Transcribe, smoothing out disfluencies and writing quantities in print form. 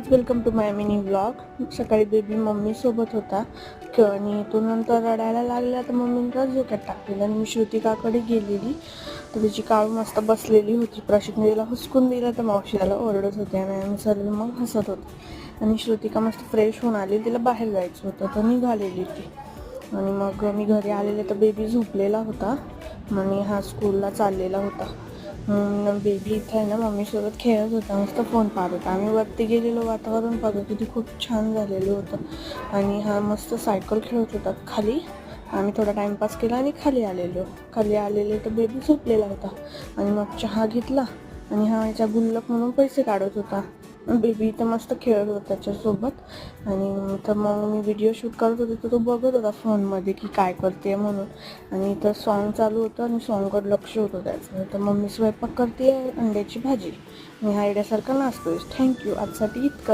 Welcome to my mini vlog. सकाळी baby मम्मीसोबत होता आणि तो नंतर रडायला लागला तर मम्मीने झोक्यात टाकलेला आणि मी श्रुतिकाकडे गेलेली तर त्याची काळू मस्त बसलेली होती. प्रशिकने तिला हुसकून दिलं तर मावशी त्याला ओरडत होते आणि आम्ही सर्व मग हसत होतो आणि श्रुतिका मस्त फ्रेश होऊन आली. तिला बाहेर जायचं होतं तर निघालेली ती आणि मग मी घरी आलेले तर बेबी झोपलेला होता आणि हा स्कूलला चाललेला होता. बेबी इथं आहे ना मम्मीसोबत खेळत होता, मस्त फोन पाहत होता. आम्ही वरती गेलेलो, वातावरण पाहत होतो, ते खूप छान झालेलं होतं आणि हा मस्त सायकल खेळत होता खाली. आम्ही थोडा टाईमपास केला आणि खाली आलेले तर बेबी झोपलेला होता आणि मग चहा घेतला आणि हा याच्या गुल्लक म्हणून पैसे काढत होता. बेबी इथं मस्त खेळत होता त्याच्यासोबत आणि तर मग मी व्हिडिओ शूट करत होते तर तो बघत होता फोनमध्ये की काय करते म्हणून. आणि इथं सॉन्ग चालू होतं आणि सॉन्गकडे लक्ष होतं त्याचं. तर मम्मी स्वयंपाक करते अंड्याची भाजी आणि हा येड्यासारखा नाचतोय. थँक्यू. आजसाठी इतकं.